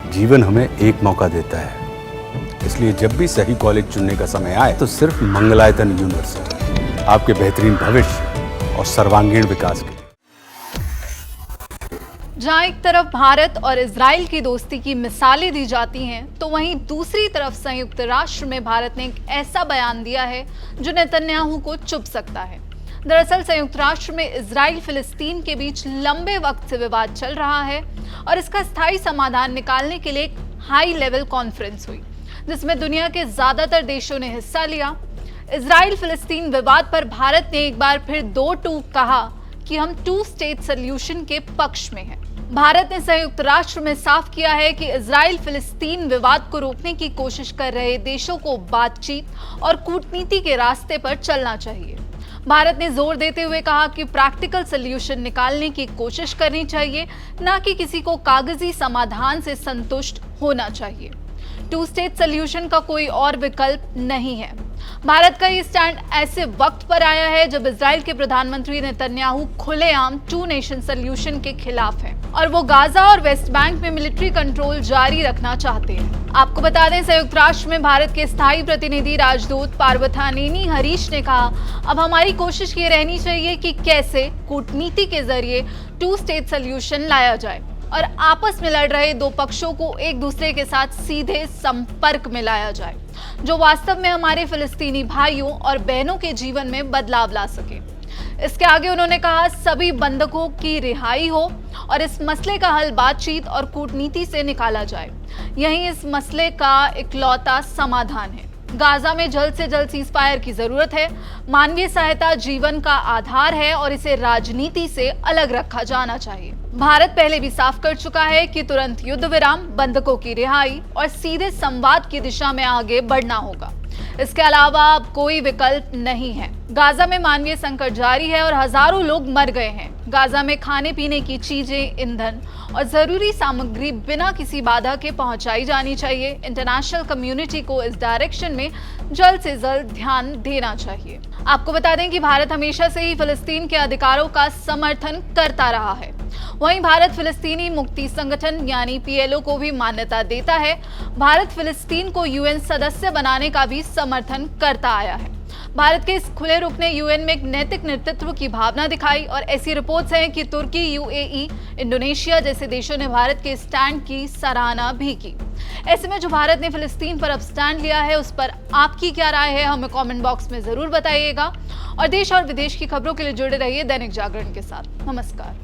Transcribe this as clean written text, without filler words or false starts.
जीवन हमें एक मौका देता है, इसलिए जब भी सही कॉलेज चुनने का समय आए तो सिर्फ मंगलायतन यूनिवर्सिटी आपके बेहतरीन भविष्य और सर्वांगीण विकास के लिए। जहां एक तरफ भारत और इजराइल की दोस्ती की मिसालें दी जाती हैं, तो वहीं दूसरी तरफ संयुक्त राष्ट्र में भारत ने एक ऐसा बयान दिया है जो नेतन्याहू को चुभ सकता है। दरअसल संयुक्त राष्ट्र में इजराइल फिलिस्तीन के बीच लंबे वक्त से विवाद चल रहा है और इसका स्थायी समाधान निकालने के लिए एक हाई लेवल कॉन्फ्रेंस हुई, जिसमें दुनिया के ज्यादातर देशों ने हिस्सा लिया। इजराइल फिलिस्तीन विवाद पर भारत ने एक बार फिर दो टूक कहा कि हम 2 स्टेट सॉल्यूशन के पक्ष में हैं। भारत ने संयुक्त राष्ट्र में साफ किया है कि इजराइल फिलिस्तीन विवाद को रोकने की कोशिश कर रहे देशों को बातचीत और कूटनीति के रास्ते पर चलना चाहिए। भारत ने जोर देते हुए कहा कि प्रैक्टिकल सॉल्यूशन निकालने की कोशिश करनी चाहिए, न कि किसी को कागजी समाधान से संतुष्ट होना चाहिए। 2 स्टेट सॉल्यूशन का कोई और विकल्प नहीं है। भारत का ये स्टैंड ऐसे वक्त पर आया है जब इजराइल के प्रधानमंत्री नेतन्याहू खुलेआम 2 नेशन सॉल्यूशन के खिलाफ हैं और वो गाजा और वेस्ट बैंक में मिलिट्री कंट्रोल जारी रखना चाहते हैं। आपको बता दें, संयुक्त राष्ट्र में भारत के स्थायी प्रतिनिधि राजदूत पार्वथानेनी हरीश ने कहा, अब हमारी कोशिश ये रहनी चाहिए कि कैसे कूटनीति के जरिए 2 स्टेट सॉल्यूशन लाया जाए और आपस में लड़ रहे 2 पक्षों को एक दूसरे के साथ सीधे संपर्क में लाया जाए, जो वास्तव में हमारे फिलिस्तीनी भाइयों और बहनों के जीवन में बदलाव ला सके। इसके आगे उन्होंने कहा, सभी बंधकों की रिहाई हो और इस मसले का हल बातचीत और कूटनीति से निकाला जाए। यही इस मसले का इकलौता समाधान है। गाजा में जल्द से जल्द सीजफायर की जरूरत है। मानवीय सहायता जीवन का आधार है और इसे राजनीति से अलग रखा जाना चाहिए। भारत पहले भी साफ कर चुका है कि तुरंत युद्ध विराम, बंधकों की रिहाई और सीधे संवाद की दिशा में आगे बढ़ना होगा। इसके अलावा अब कोई विकल्प नहीं है। गाजा में मानवीय संकट जारी है और हजारों लोग मर गए हैं। गाजा में खाने पीने की चीजें, ईंधन और जरूरी सामग्री बिना किसी बाधा के पहुंचाई जानी चाहिए। इंटरनेशनल कम्युनिटी को इस डायरेक्शन में जल्द से जल्द ध्यान देना चाहिए। आपको बता दें कि भारत हमेशा से ही फिलिस्तीन के अधिकारों का समर्थन करता रहा है। वहीं भारत फिलिस्तीनी मुक्ति संगठन यानी PLO को भी मान्यता देता है। भारत फिलिस्तीन को UN सदस्य बनाने का भी समर्थन करता आया है। भारत के इस खुले रुख ने UN में एक नैतिक नेतृत्व की भावना दिखाई और ऐसी रिपोर्ट्स हैं कि तुर्की, UAE, इंडोनेशिया जैसे देशों ने भारत के स्टैंड की सराहना भी की। ऐसे में जो भारत ने फिलिस्तीन पर अब स्टैंड लिया है, उस पर आपकी क्या राय है, हमें कमेंट बॉक्स में जरूर बताइएगा। और देश और विदेश की खबरों के लिए जुड़े रहिए दैनिक जागरण के साथ। नमस्कार।